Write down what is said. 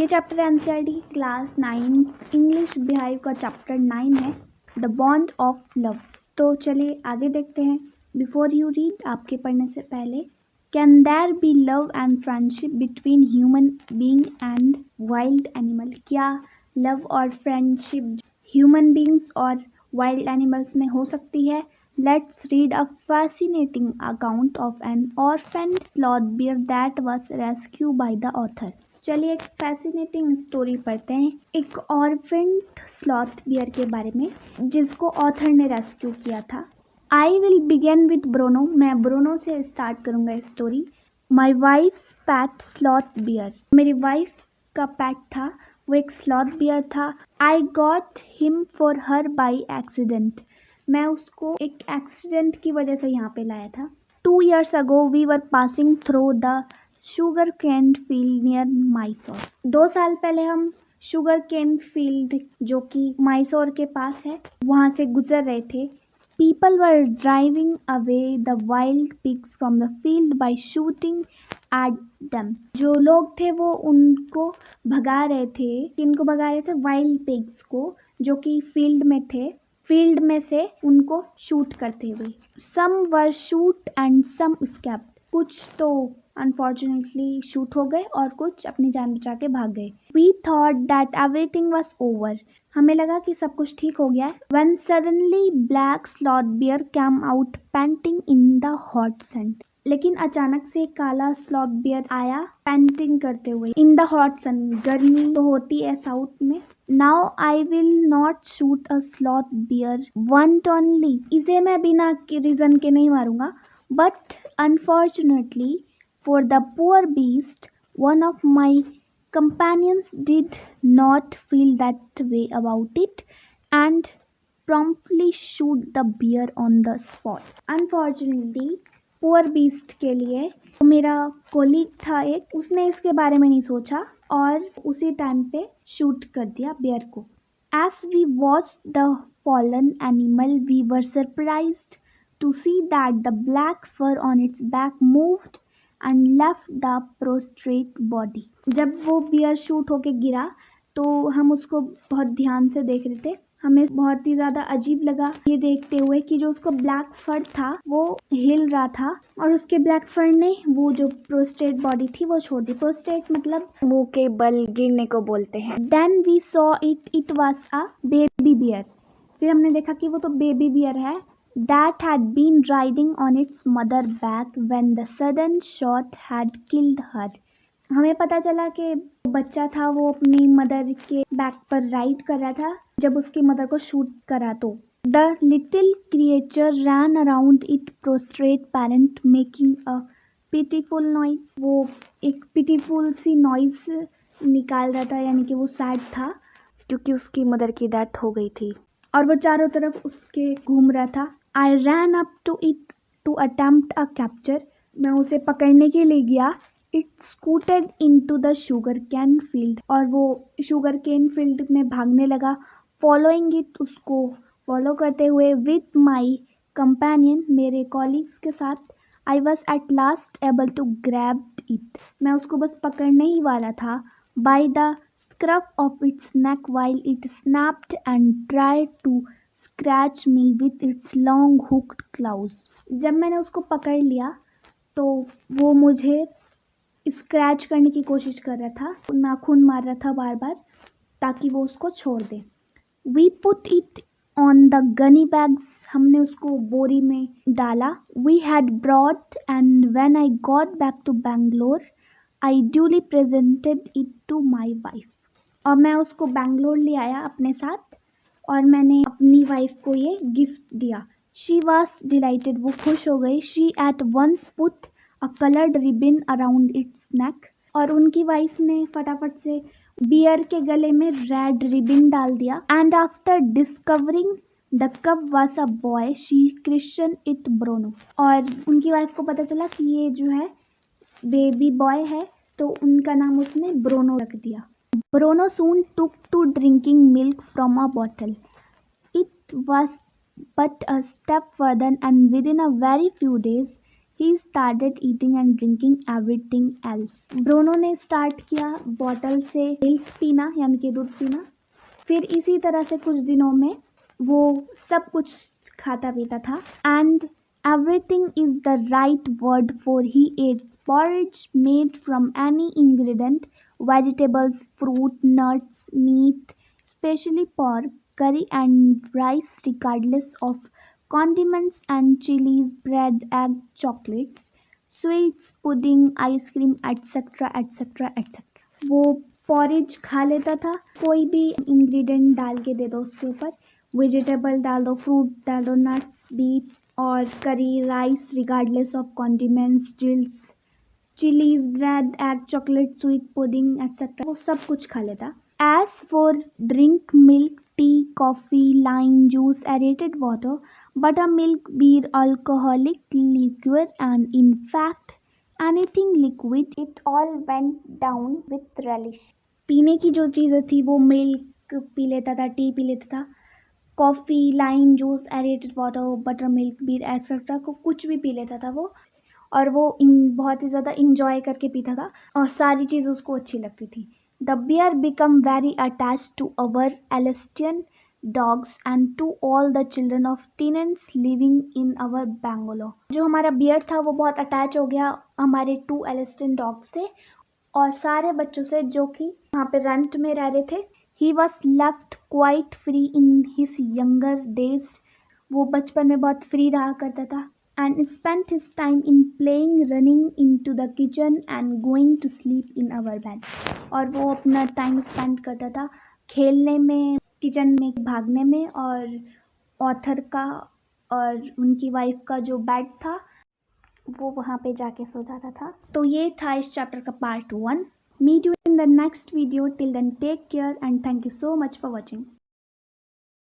ये chapter NCERT class 9 English beehive का chapter 9 है, द बॉन्ड ऑफ लव। तो चलिए आगे देखते हैं। बिफोर यू रीड, आपके पढ़ने से पहले, can there be love and friendship between human being and wild animal? क्या लव और फ्रेंडशिप ह्यूमन बीइंग्स और वाइल्ड एनिमल्स में हो सकती है? Let's read a fascinating account of an orphaned sloth bear that was rescued by the author. चलिए एक fascinating story पढ़ते हैं, एक ऑर्फेंड स्लॉथ बियर के बारे में जिसको ऑथर ने रेस्क्यू किया था। I will begin with Bruno. मैं ब्रोनो से स्टार्ट करूंगा story. My wife's pet sloth bear. मेरी वाइफ का पैट था, वो एक स्लॉथ बियर था। I got him for her by accident. मैं उसको एक एक्सीडेंट की वजह से यहाँ पे लाया था। 2 years ago we were passing through the sugar cane field near Mysore। 2 साल पहले हम शुगर केन फील्ड जो कि मैसूर के पास है वहाँ से गुजर रहे थे। People were driving away the wild pigs from the field by shooting at them। जो लोग थे वो उनको भगा रहे थे। किनको भगा रहे थे? वाइल्ड पिग्स को, जो कि फील्ड में थे। फील्ड में से उनको शूट करते हुए। सम वर शूट एंड सम स्केप्ड। कुछ तो अनफॉर्चुनेटली शूट हो गए और कुछ अपनी जान बचा के भाग गए। We thought that everything was over. हमें लगा कि सब कुछ ठीक हो गया। When suddenly black sloth bear came out panting in the hot sun. लेकिन अचानक से काला स्लॉथ बियर आया पैंटिंग करते हुए। इन द हॉट सन, गर्मी तो होती है साउथ में। Now I will not shoot a sloth bear want only. इसे मैं बिना रीजन के नहीं मारूंगा। But unfortunately for the poor beast, one of my companions did not feel that way about it and promptly shoot the bear on the spot। Unfortunately, poor beast के लिए मेरा colleague था एक, उसने इसके बारे में नहीं सोचा और उसी टाइम पे शूट कर दिया बियर को। As we watched the fallen animal, we were surprised to see that the black fur on its back moved and left the prostrate body। जब वो बियर शूट होके गिरा तो हम उसको बहुत ध्यान से देख रहे थे। हमें बहुत ही ज्यादा अजीब लगा ये देखते हुए कि जो उसको ब्लैक फर था वो हिल रहा था और उसके ब्लैक फर ने वो जो प्रोस्ट्रेट बॉडी थी वो छोड़ दी। प्रोस्ट्रेट मतलब मुंह के बल गिरने को बोलते हैं। Then we saw it was a baby bear. फिर हमने देखा कि वो तो बेबी बियर है। That had been riding on its mother back when the sudden shot had killed her। हमें पता चला कि बच्चा था वो अपनी मदर के बैक पर राइड कर रहा था जब उसकी मदर को शूट करा तो। The little creature ran around its prostrate parent making a pitiful noise। वो एक pitiful सी नॉइस निकाल रहा था, यानी कि वो सैड था क्योंकि उसकी मदर की डेथ हो गई थी और वो चारों तरफ उसके घूम रहा था। I ran up to it to attempt a capture। मैं उसे पकड़ने के लिए गया। It scooted into the sugar cane field। और वो शुगर केन फील्ड में भागने लगा। Following it, उसको फॉलो करते हुए with my companion, मेरे कॉलीग्स के साथ, I was at last able to grab it। मैं उसको बस पकड़ने ही वाला था। By the scruff of its neck while it snapped and tried to scratch me with its long hooked claws। जब मैंने उसको पकड़ लिया तो वो मुझे स्क्रैच करने की कोशिश कर रहा था, नाखून मार रहा था बार बार ताकि वो उसको छोड़ दे। We put it on the gunny bags। हमने उसको बोरी में डाला। We had brought and when I got back to Bangalore, I duly presented it to my wife। और मैं उसको बैंगलोर ले आया अपने साथ और मैंने अपनी वाइफ को ये गिफ्ट दिया। She was delighted। वो खुश हो गई। She at once put a colored ribbon around its neck। और उनकी वाइफ ने फटाफट से बियर के गले में रेड रिबन डाल दिया। And after discovering the cub was a boy, she christened it Bruno. और उनकी वाइफ को पता चला कि ये जो है बेबी बॉय है तो उनका नाम उसने ब्रोनो रख दिया। Bruno soon took to drinking milk from a bottle। It was but a step further and within a very few days He started eating and drinking everything else. Bruno ने start किया bottle से milk पीना यानी कि दूध पीना। फिर इसी तरह से कुछ दिनों में वो सब कुछ खाता पीता था। And everything is the right word for he ate porridge made from any ingredient, vegetables, fruit, nuts, meat, especially pork, curry and rice regardless of condiments and chilies, bread, egg, chocolates, sweets, pudding, ice cream, etc. etc. etc. वो porridge खा लेता था, कोई भी ingredient डाल के दे दो उसके ऊपर, वेजिटेबल डाल दो, फ्रूट डाल दो, नट्स, बीट और curry, rice regardless of condiments, chilies, bread, egg, chocolate, sweet, pudding etcetera, वो सब कुछ खा लेता। As for drink milk, tea, coffee, lime juice, aerated water, buttermilk, beer, alcoholic liquor, and in fact anything liquid, it all went down with relish. पीने की जो चीज़ें थी वो मिल्क पी लेता था, टी पी लेता था, coffee, lime juice, aerated water, butter milk, beer etcetera को कुछ भी पी लेता था वो। और वो बहुत ही ज़्यादा इंजॉय करके पीता था और सारी चीज़ उसको अच्छी लगती थी। The bear become very attach to our Alsatian dogs and to all the children of tenants living in our Bangalore. जो हमारा बियर था वो बहुत अटैच हो गया हमारे 2 एलेस्टियन डॉग से और सारे बच्चों से जो कि वहाँ पे रेंट में रह रहे थे। He was left quite free in his younger days. वो बचपन में बहुत फ्री रहा करता था। And spent his time in playing, running into the kitchen and going to sleep in our bed. और वो अपना टाइम स्पेंड करता था खेलने में, किचन में भागने में, और ऑथर का और उनकी वाइफ का जो बेड था वो वहाँ पे जाके सो जाता था। तो ये था इस चैप्टर का part 1। Meet you in the next video. Till then take care and thank you so much for watching.